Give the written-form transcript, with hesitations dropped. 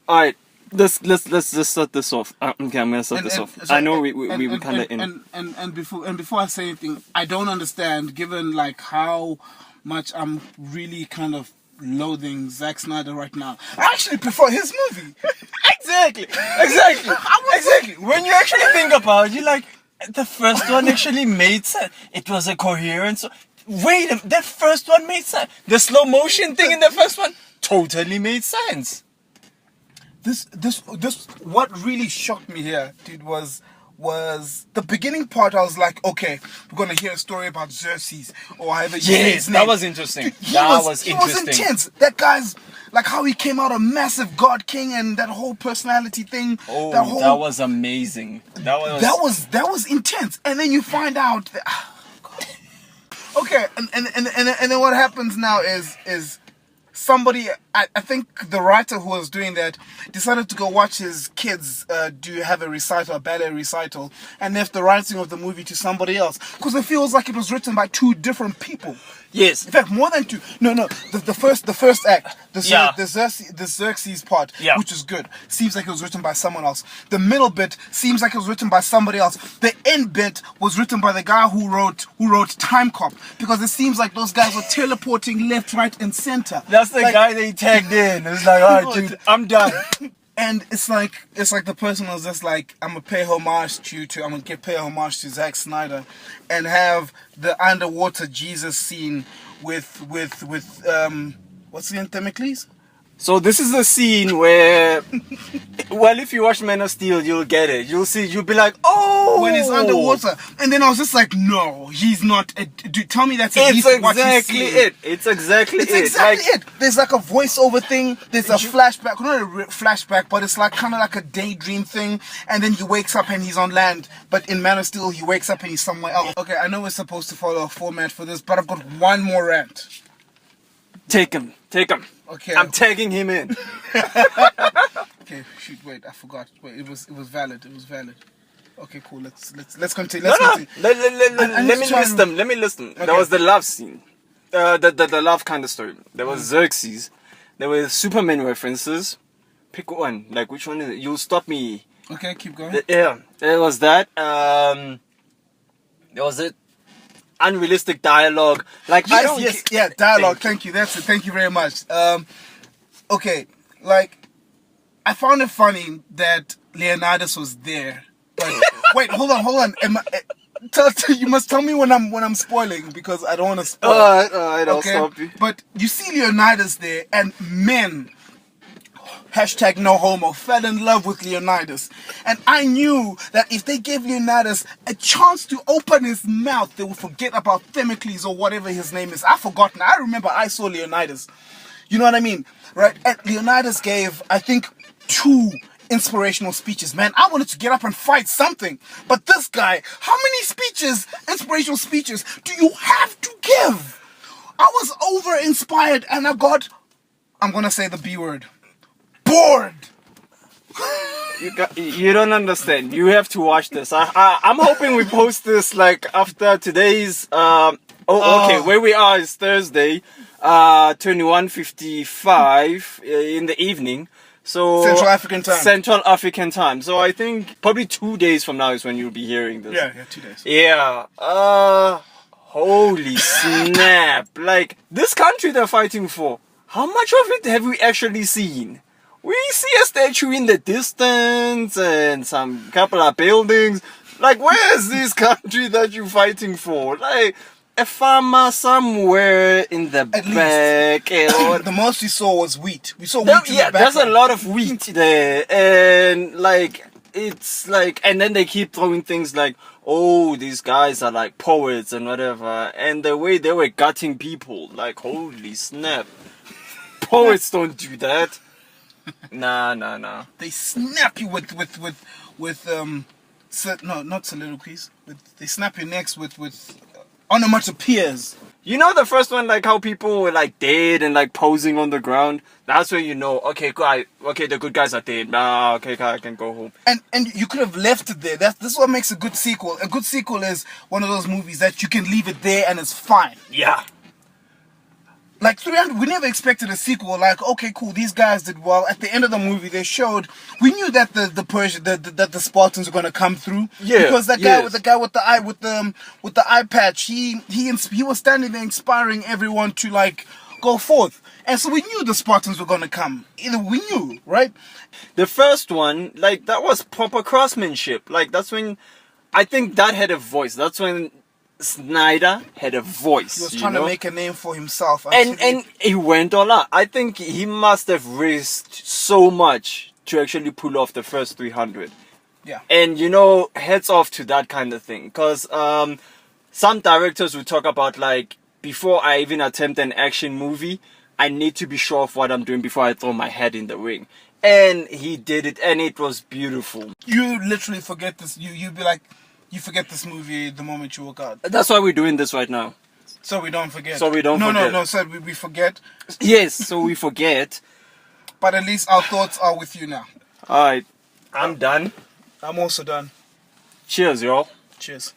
All right. Let's just start this off. Okay, I'm gonna start this off. So, I know we kind of in. And before I say anything, I don't understand, given like how much I'm really kind of loathing Zack Snyder right now. I actually prefer his movie. Exactly. When you actually think about it, you like the first one actually made sense. It was a coherent. Wait, that first one made sense. The slow motion thing in the first one totally made sense. This what really shocked me here, dude, was the beginning part. I was like, okay, we're gonna hear a story about Xerxes or however you say his name. That was interesting. Dude, he was intense. That guy's like how he came out a massive god king and that whole personality thing. Oh, that was amazing. That was intense. And then you find out that, okay, and then what happens now is somebody, I think the writer who was doing that decided to go watch his kids have a ballet recital, and left the writing of the movie to somebody else, because it feels like it was written by two different people. Yes. In fact, more than two. No. The first act, the Xerxes part, which is good, seems like it was written by someone else. The middle bit seems like it was written by somebody else. The end bit was written by the guy who wrote Time Cop, because it seems like those guys were teleporting left, right, and center. That's the guy they tagged in. It was like, all right, dude, I'm done. And it's like the person was just like, I'm gonna pay homage to Zack Snyder, and have the underwater Jesus scene with what's the name, Themistocles? So this is the scene where, well, if you watch Man of Steel, you'll get it. You'll be like, oh, when he's underwater. And then I was just like, no, he's not. Dude, tell me that's at least what he's seeing. It's exactly it. There's like a voiceover thing. There's a flashback, not a flashback, but it's like kind of like a daydream thing. And then he wakes up and he's on land. But in Man of Steel, he wakes up and he's somewhere else. Okay, I know we're supposed to follow a format for this, but I've got one more rant. Take him. Okay. I'm tagging him in. Okay, shoot, wait, I forgot. Wait, it was valid. Okay, cool. Let's continue. Let me list them. Okay. There was the love scene. The love kind of story. There was Xerxes. There were Superman references. Pick one. Like, which one is it? You'll stop me. Okay, keep going. There was that. There was it. Unrealistic dialogue. Like, dialogue. Thank you. That's it. Thank you very much. Okay, like, I found it funny that Leonidas was there. But wait, hold on. You must tell me when I'm spoiling, because I don't want to spoil. All right, I'll stop you. But you see Leonidas there, and men, #NoHomo, fell in love with Leonidas. And I knew that if they gave Leonidas a chance to open his mouth, they would forget about Themistocles or whatever his name is. I've forgotten. I remember I saw Leonidas. You know what I mean? Right? And Leonidas gave, I think, 2 inspirational speeches. Man, I wanted to get up and fight something. But this guy, how many inspirational speeches do you have to give? I was over-inspired and I'm going to say the B word. Bored. You don't understand. You have to watch this. I'm hoping we post this like after today's. Okay. Where we are is Thursday, 21:55 in the evening. So Central African time. So I think probably 2 days from now is when you'll be hearing this. Yeah, 2 days. Yeah. Holy snap! Like, this country they're fighting for. How much of it have we actually seen? We see a statue in the distance and some couple of buildings. Like, where is this country that you're fighting for? Like, a farmer somewhere in the back. The most we saw was wheat. We saw wheat in the back. There's a lot of wheat there. And, like, it's like... And then they keep throwing things like, oh, these guys are like poets and whatever. And the way they were gutting people, like, holy snap. Poets don't do that. Nah. They snap you with not soliloquies. They snap your necks with onomatopoeias. You know the first one, like how people were like dead and like posing on the ground. That's where you know, okay, the good guys are dead. Nah, okay, I can go home. And you could have left it there. This is what makes a good sequel. A good sequel is one of those movies that you can leave it there and it's fine. Yeah. Like 300, we never expected a sequel. Like, okay, cool, these guys did well. At the end of the movie, they showed we knew that the Persian, that the Spartans were gonna come through. Yeah, because that yes. guy with the eye patch, he was standing there inspiring everyone to like go forth. And so we knew the Spartans were gonna come. Either we knew, right? The first one, like, that was proper craftsmanship. Like, that's when I think that had a voice. That's when Snyder had a voice. He was trying to make a name for himself. And he went all out. I think he must have risked so much to actually pull off the first 300. Yeah. And heads off to that kind of thing. Because some directors would talk about, like, before I even attempt an action movie, I need to be sure of what I'm doing before I throw my head in the ring. And he did it, and it was beautiful. You literally forget this. You'd be like, you forget this movie the moment you walk out. That's why we're doing this right now. So we don't forget. No, sir, we forget. Yes, so we forget. But at least our thoughts are with you now. Alright, I'm done. I'm also done. Cheers, y'all. Cheers.